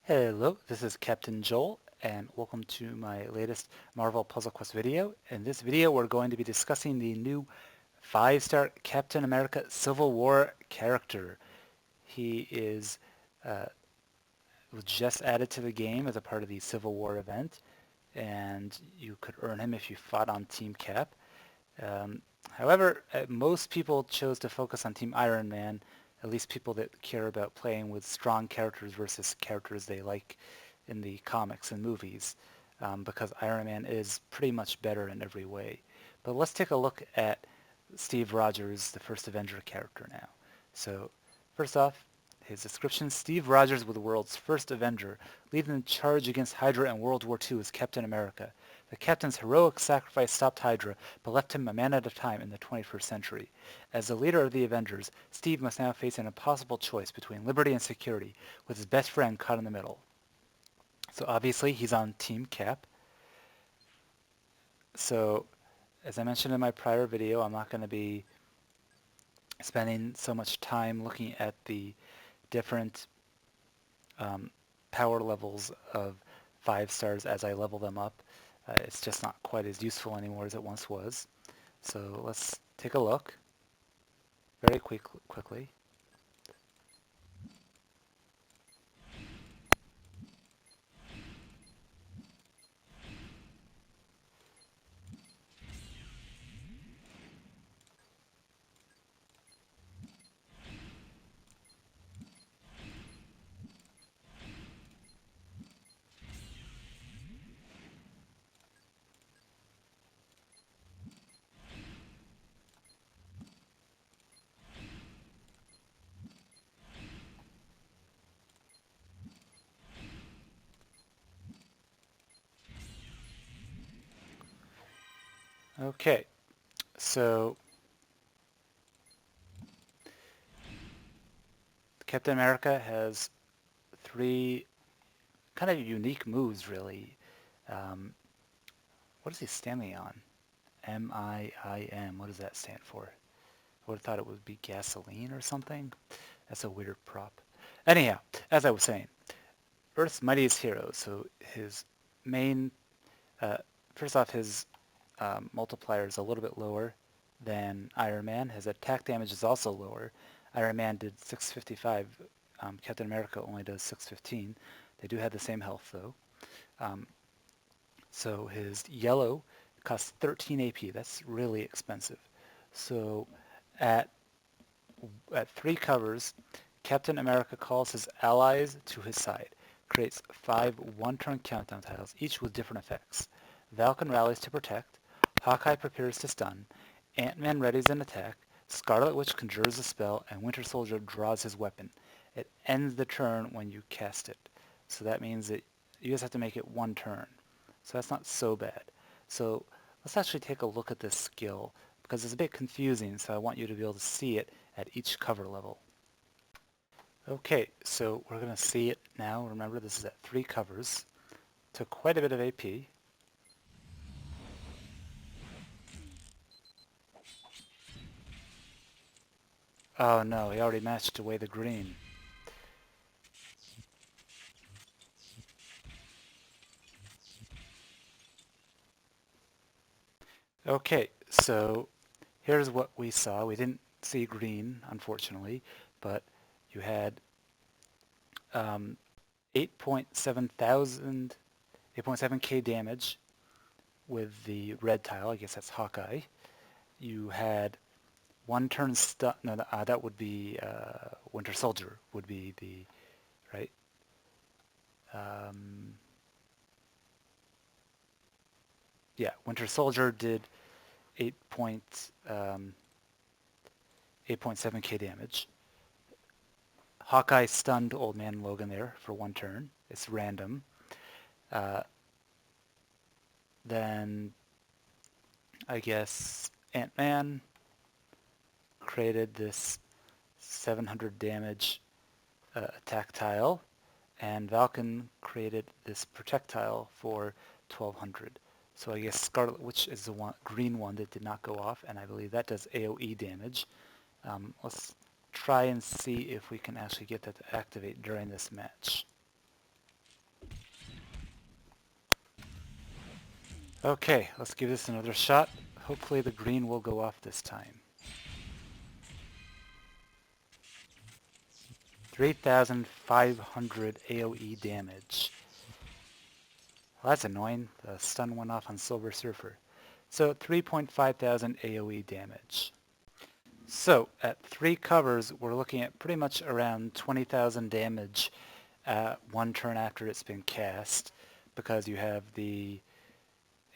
Hello, this is Captain Joel, and welcome to my latest Marvel Puzzle Quest video. In this video, we're going to be discussing the new 5-star Captain America Civil War character. He uh, was just added to the game as a part of the Civil War event, and you could earn him if you fought on Team Cap. However, most people chose to focus on Team Iron Man, at least people that care about playing with strong characters versus characters they like in the comics and movies, because Iron Man is pretty much better in every way. But let's take a look at Steve Rogers, the first Avenger character now. So first off, his description: Steve Rogers was the world's first Avenger, leading the charge against Hydra in World War II as Captain America. The Captain's heroic sacrifice stopped Hydra, but left him a man at a time in the 21st century. As the leader of the Avengers, Steve must now face an impossible choice between liberty and security, with his best friend caught in the middle. So obviously he's on Team Cap. So as I mentioned in my prior video, I'm not going to be spending so much time looking at the different um, power levels of 5 stars as I level them up. It's just not quite as useful anymore as it once was. So let's take a look very quickly. Okay, so Captain America has 3 kind of unique moves, really. Um, what is he standing on? M-I-I-M. What does that stand for? I would have thought it would be gasoline or something. That's a weird prop. Anyhow, as I was saying, Earth's mightiest hero. So his main, uh, first off, his multiplier is a little bit lower than Iron Man. His attack damage is also lower. Iron Man did 655. Captain America only does 615. They do have the same health though. Um, so his yellow costs 13 AP. That's really expensive. So at at 3 covers, Captain America calls his allies to his side, creates 5 one-turn countdown tiles, each with different effects. Falcon rallies to protect, Hawkeye prepares to stun, Ant-Man readies an attack, Scarlet Witch conjures a spell, and Winter Soldier draws his weapon. It ends the turn when you cast it. So that means that you just have to make it 1 turn. So that's not so bad. So let's actually take a look at this skill, because it's a bit confusing, so I want you to be able to see it at each cover level. Okay, so we're going to see it now. Remember, this is at 3 covers. Took quite a bit of AP. Oh no, he already matched away the green. Okay, so here's what we saw. We didn't see green, unfortunately, but you had 8.7K damage with the red tile. I guess that's Hawkeye. You had 1 turn stun. No, that would be Winter Soldier. Would be the right. Um, yeah, Winter Soldier did 8.7K damage. Hawkeye stunned Old Man Logan there for 1 turn. It's random. Uh, then I guess Ant-Man created this 700 damage attack tile, and Falcon created this projectile for 1200. So I guess Scarlet Witch is the green one that did not go off, and I believe that does AoE damage. Let's try and see if we can actually get that to activate during this match. Okay, let's give this another shot. Hopefully the green will go off this time. 3,500 AoE damage. Well, that's annoying. The stun went off on Silver Surfer. So 3.5 thousand AoE damage. So at 3 covers, we're looking at pretty much around 20,000 damage one turn after it's been cast, because you have the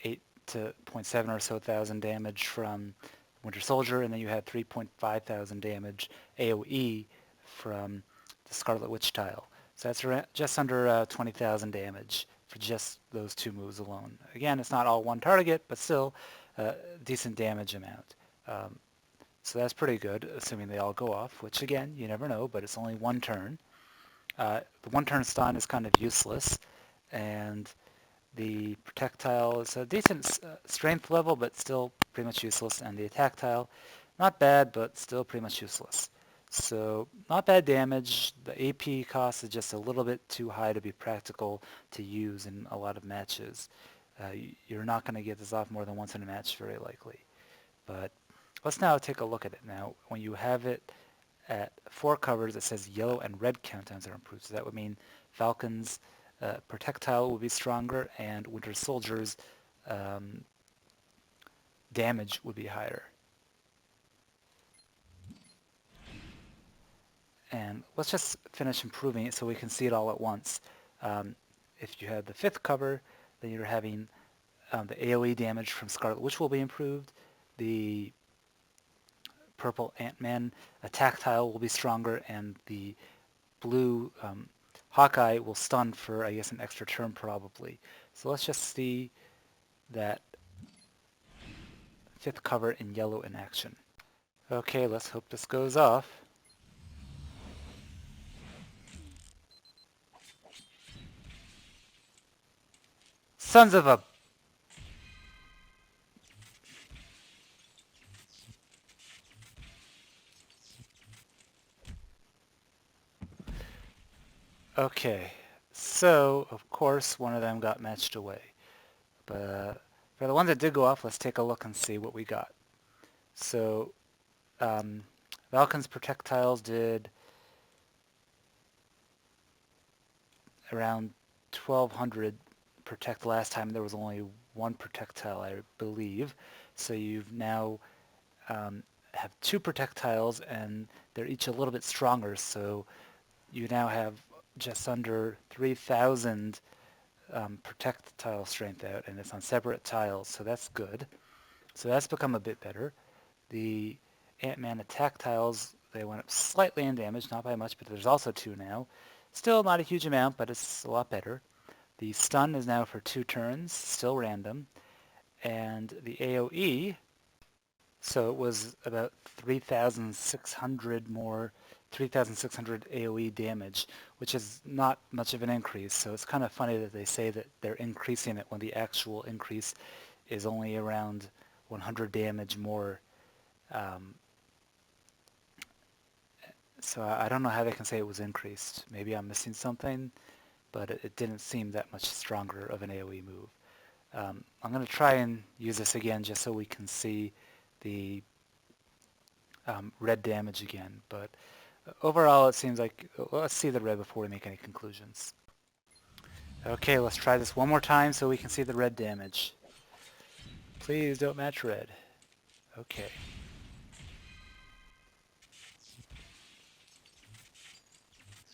8 to point 7 or so thousand damage from Winter Soldier, and then you had 3.5 thousand damage AoE from the Scarlet Witch tile. So that's just under 20,000 damage for just those two moves alone. Again, it's not all one target, but still a decent damage amount. So that's pretty good, assuming they all go off, which again, you never know, but it's only one turn. The one turn stun is kind of useless, and the projectile is a decent strength level, but still pretty much useless, and the attack tile, not bad, but still pretty much useless. So not bad damage. The AP cost is just a little bit too high to be practical to use in a lot of matches. You're not going to get this off more than once in a match, very likely. But let's now take a look at it. Now, when you have it at 4 covers, it says yellow and red countdowns are improved. So that would mean Falcon's projectile will be stronger, and Winter Soldier's um, damage would be higher. And let's just finish improving it so we can see it all at once. Um, if you have the 5th cover, then you're having the AoE damage from Scarlet Witch will be improved. The purple Ant-Man attack tile will be stronger, and the blue Hawkeye will stun for, I guess, an extra turn probably. So let's just see that 5th cover in yellow in action. Okay, let's hope this goes off. Sons of a... Okay, so, of course, one of them got matched away. But for the ones that did go off, let's take a look and see what we got. So, Valken's projectiles did around 1,200 protect last time. There was only one projectile, I believe. So you've now have 2 projectiles, and they're each a little bit stronger. So you now have just under 3,000 projectile strength out, and it's on separate tiles, so that's good. So that's become a bit better. The Ant-Man attack tiles, they went up slightly in damage, not by much, but there's also 2 now. Still not a huge amount, but it's a lot better. The stun is now for 2 turns, still random. And the AoE, so it was about 3,600 more, 3,600 AoE damage, which is not much of an increase. So it's kind of funny that they say that they're increasing it when the actual increase is only around 100 damage more. So I don't know how they can say it was increased. Maybe I'm missing something, but it didn't seem that much stronger of an AoE move. I'm going to try and use this again just so we can see the red damage again. But overall, it seems like... Let's see the red before we make any conclusions. Okay, let's try this one more time so we can see the red damage. Please don't match red. Okay.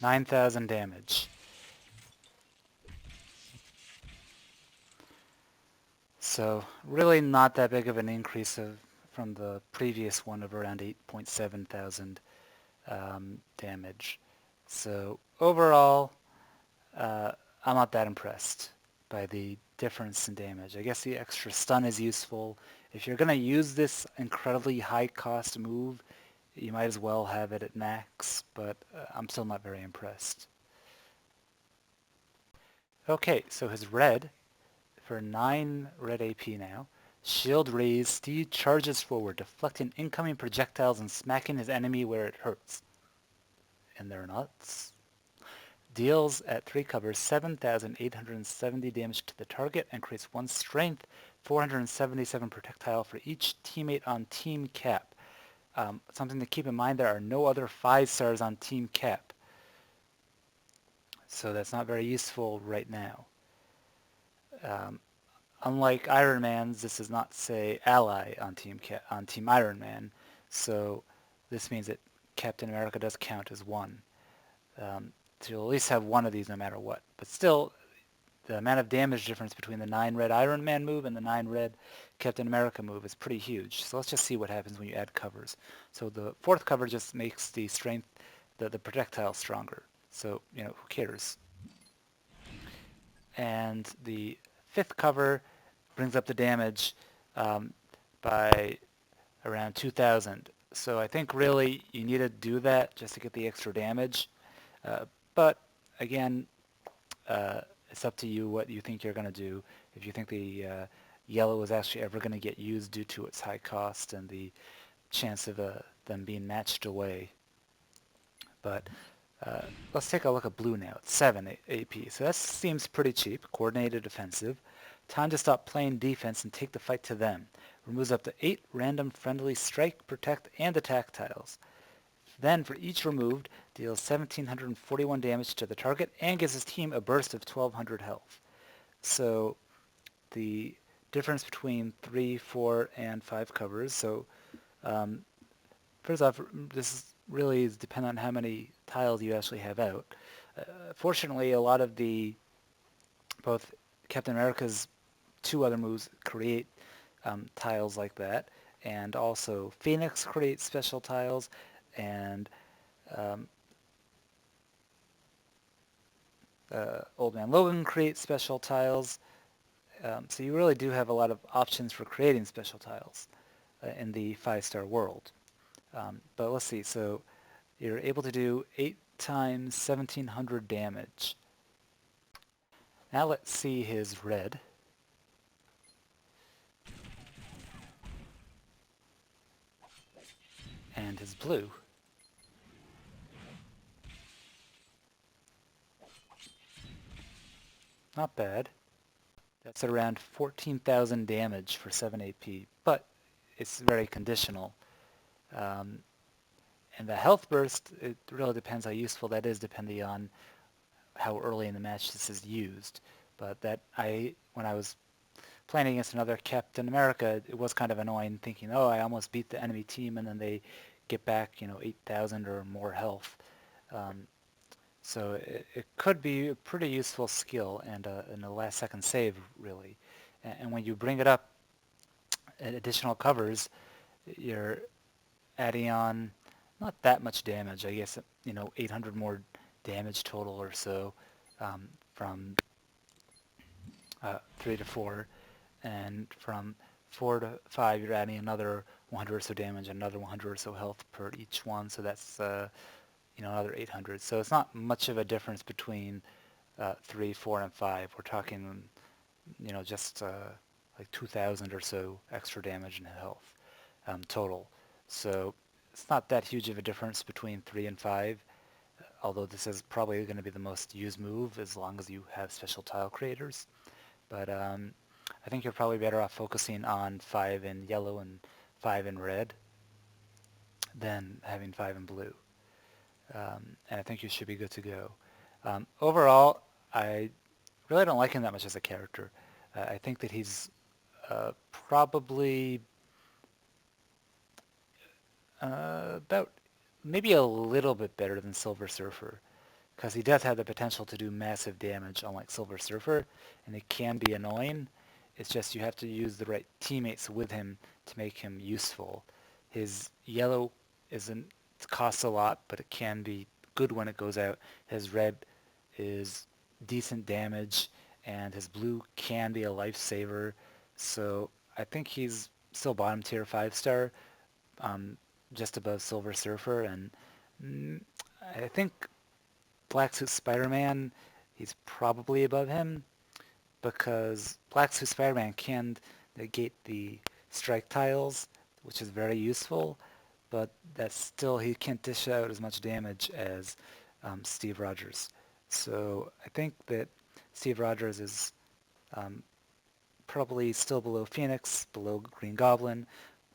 9,000 damage. So really not that big of an increase from the previous one of around 8.7 thousand damage. So overall, I'm not that impressed by the difference in damage. I guess the extra stun is useful. If you're going to use this incredibly high cost move, you might as well have it at max, but I'm still not very impressed. Okay, so his red, for 9 red AP now, shield raise, Steed charges forward, deflecting incoming projectiles and smacking his enemy where it hurts. In their nuts. Deals at 3 covers 7,870 damage to the target and creates 1 strength 477 projectile for each teammate on Team Cap. Something to keep in mind, there are no other 5 stars on Team Cap, so that's not very useful right now. Um, Unlike Iron Man's, this does not say ally on Team Iron Man, so this means that Captain America does count as one. So you'll at least have one of these no matter what. But still, the amount of damage difference between the 9 red Iron Man move and the 9 red Captain America move is pretty huge. So let's just see what happens when you add covers. So the 4th cover just makes the strength, the projectile stronger. So, who cares? And the 5th cover brings up the damage um, by around 2,000. So I think really you need to do that just to get the extra damage. But again, it's up to you what you think you're going to do. If you think the yellow is actually ever going to get used due to its high cost and the chance of them being matched away. But let's take a look at blue now. It's 7 AP. So that seems pretty cheap. Coordinated offensive. Time to stop playing defense and take the fight to them. Removes up to 8 random friendly strike, protect, and attack tiles. Then, for each removed, deals 1,741 damage to the target and gives his team a burst of 1,200 health. So the difference between 3, 4, and 5 covers. So first off, this is really is dependent on how many tiles you actually have out. Fortunately, a lot of both Captain America's 2 other moves create tiles like that, and also Phoenix creates special tiles, and Old Man Logan creates special tiles. So you really do have a lot of options for creating special tiles in the 5-star world. But let's see, so you're able to do 8 times 1,700 damage. Now let's see his red. And his blue. Not bad. That's around 14,000 damage for 7 AP, but it's very conditional. And the health burst, it really depends how useful that is depending on how early in the match this is used. But when I was playing against another Captain America, it was kind of annoying thinking, oh, I almost beat the enemy team, and then they get back, 8,000 or more health. So it could be a pretty useful skill and a last-second save, really. And when you bring it up, additional covers, you're adding on not that much damage. I guess 800 more damage total or so from 3 to 4, and from 4 to 5, you're adding another 100 or so damage, another 100 or so health per each one. So that's another 800. So it's not much of a difference between 3, 4, and 5. We're talking, just like 2,000 or so extra damage and health total. So it's not that huge of a difference between 3 and 5, although this is probably going to be the most used move as long as you have special tile creators. But I think you're probably better off focusing on 5 in yellow and 5 in red than having 5 in blue. And I think you should be good to go. Overall, I really don't like him that much as a character. I think that he's probably about maybe a little bit better than Silver Surfer, because he does have the potential to do massive damage, unlike Silver Surfer, and it can be annoying. It's just you have to use the right teammates with him to make him useful. His yellow it costs a lot, but it can be good when it goes out. His red is decent damage, and his blue can be a lifesaver. So I think he's still bottom tier 5-star, just above Silver Surfer, and I think Black Suit Spider-Man, he's probably above him, because Black Suit Spider-Man can negate the strike tiles, which is very useful, but that's still, he can't dish out as much damage as Steve Rogers. So I think that Steve Rogers is probably still below Phoenix, below Green Goblin,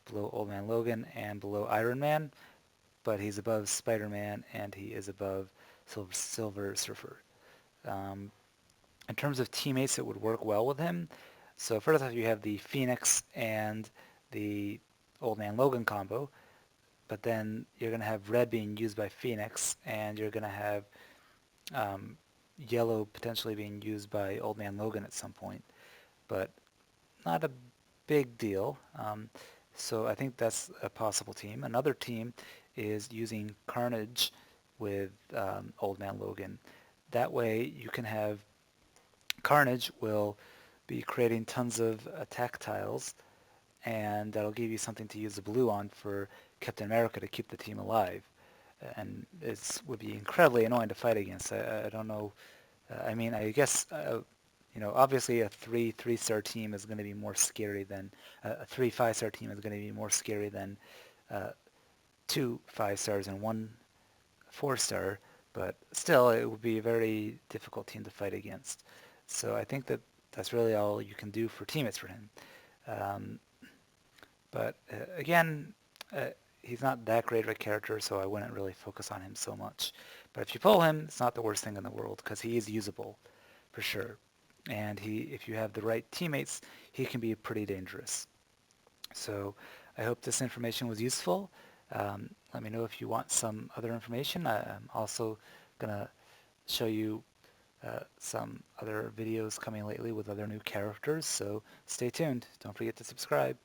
below Old Man Logan, and below Iron Man, but he's above Spider-Man and he is above Silver Surfer. Um, in terms of teammates that would work well with him, so first off you have the Phoenix and the Old Man Logan combo, but then you're going to have red being used by Phoenix, and you're going to have um, yellow potentially being used by Old Man Logan at some point, but not a big deal. So I think that's a possible team. Another team is using Carnage with Old Man Logan. That way you can have Carnage will be creating tons of attack tiles, and that'll give you something to use the blue on for Captain America to keep the team alive. And it would be incredibly annoying to fight against. I don't know. I mean, I guess obviously a three-star team is going to be more scary than a 3 5-star team is going to be more scary than uh, 2 5 stars and 1 4-star. But still, it would be a very difficult team to fight against. So I think that that's really all you can do for teammates for him. Um, but again, uh, he's not that great of a character, so I wouldn't really focus on him so much. But if you pull him, it's not the worst thing in the world because he is usable for sure. And if you have the right teammates, he can be pretty dangerous. So I hope this information was useful. Let me know if you want some other information. I'm also going to show you some other videos coming lately with other new characters, so stay tuned. Don't forget to subscribe.